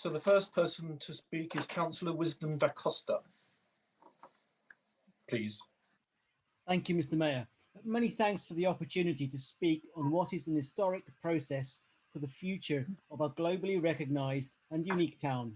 So the first person to speak is Cllr Wisdom Da Costa. Please. Thank you, Mr. Mayor. Many thanks for the opportunity to speak on what is an historic process for the future of our globally recognised and unique town.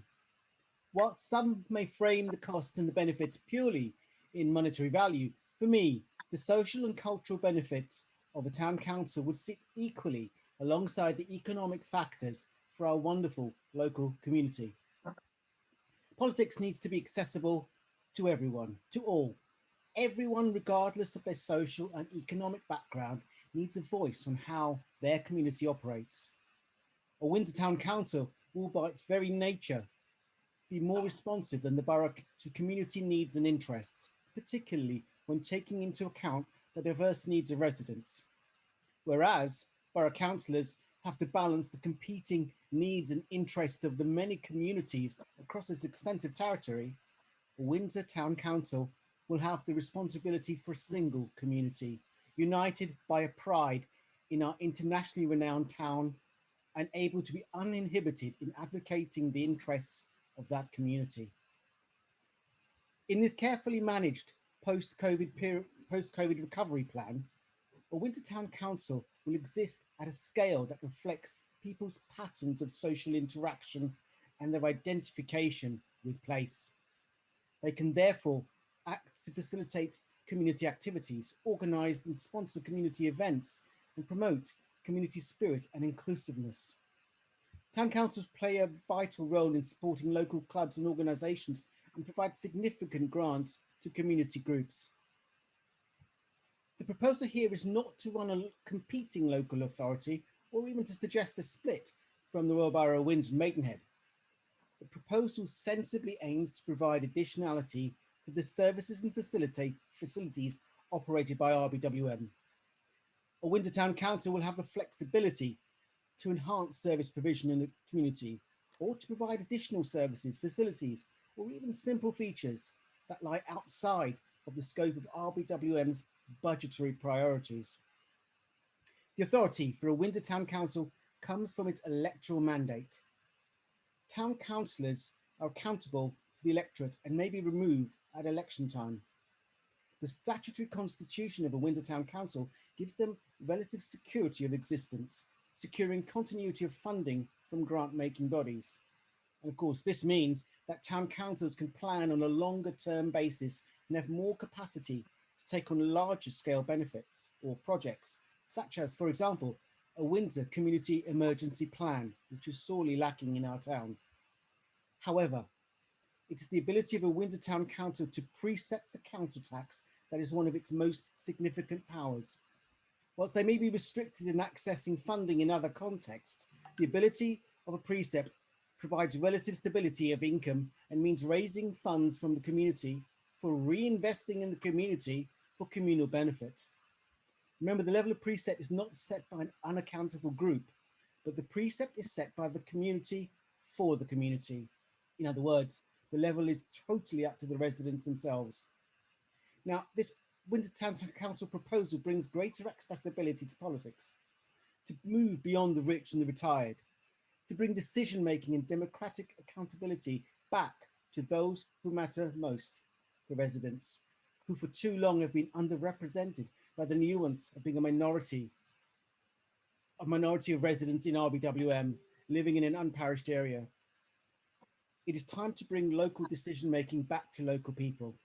While some may frame the costs and the benefits purely in monetary value, for me, the social and cultural benefits of a town council would sit equally alongside the economic factors for our wonderful local community. Politics needs to be accessible to everyone, to all. Everyone, regardless of their social and economic background, needs a voice on how their community operates. A Windsor Town Council will, by its very nature, be more responsive than the borough to community needs and interests, particularly when taking into account the diverse needs of residents. Whereas borough councillors have to balance the competing needs and interests of the many communities across its extensive territory, a Windsor Town Council will have the responsibility for a single community, united by a pride in our internationally renowned town and able to be uninhibited in advocating the interests of that community. In this carefully managed post-COVID recovery plan, a Windsor Town Council will exist at a scale that reflects people's patterns of social interaction and their identification with place. They can therefore act to facilitate community activities, organise and sponsor community events, and promote community spirit and inclusiveness. Town councils play a vital role in supporting local clubs and organisations and provide significant grants to community groups. The proposal here is not to run a competing local authority or even to suggest a split from the Royal Borough of Windsor and Maidenhead. The proposal sensibly aims to provide additionality to the services and facilities operated by RBWM. A Windsor Town Council will have the flexibility to enhance service provision in the community or to provide additional services, facilities, or even simple features that lie outside of the scope of RBWM's budgetary priorities. The authority for a Windsor Town Council comes from its electoral mandate. Town councillors are accountable to the electorate and may be removed at election time. The statutory constitution of a Windsor Town Council gives them relative security of existence, securing continuity of funding from grant-making bodies. And of course, this means that town councils can plan on a longer term basis and have more capacity to take on larger scale benefits or projects, such as, for example, a Windsor Community Emergency Plan, which is sorely lacking in our town. However, it is the ability of a Windsor Town Council to precept the council tax that is one of its most significant powers. Whilst they may be restricted in accessing funding in other contexts, the ability of a precept provides relative stability of income and means raising funds from the community for reinvesting in the community for communal benefit. Remember, the level of precept is not set by an unaccountable group, but the precept is set by the community for the community. In other words, the level is totally up to the residents themselves. Now, this Windsor Town Council proposal brings greater accessibility to politics, to move beyond the rich and the retired, to bring decision-making and democratic accountability back to those who matter most, the residents, who for too long have been underrepresented by the nuance of being a minority of residents in RBWM living in an unparished area. It is time to bring local decision-making back to local people.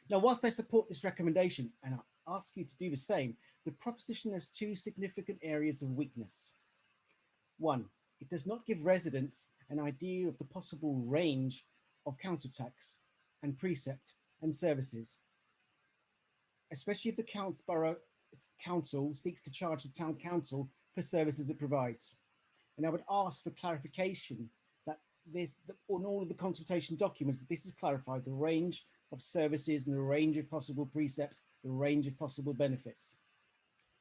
Now, whilst I support this recommendation, and I ask you to do the same, the proposition has two significant areas of weakness. One, it does not give residents an idea of the possible range of council tax and precept and services, especially if the borough council seeks to charge the town council for services it provides. And I would ask for clarification that on all of the consultation documents, that this is clarified, the range of services and the range of possible precepts, the range of possible benefits.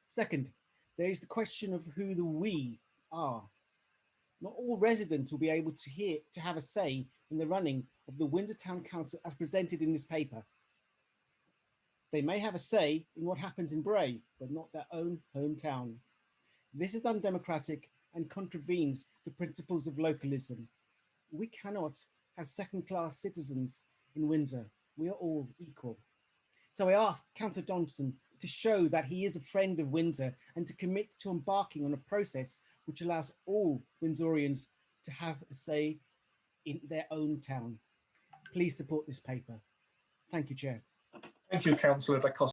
Second, there is the question of who the we are. Not all residents will be able to have a say in the running of the Windsor Town Council as presented in this paper. They may have a say in what happens in Bray, but not their own hometown. This is undemocratic and contravenes the principles of localism. We cannot have second-class citizens in Windsor. We are all equal. So I ask Councillor Johnson to show that he is a friend of Windsor and to commit to embarking on a process which allows all Windsorians to have a say in their own town. Please support this paper. Thank you, Chair. Thank you, Councillor Da Costa.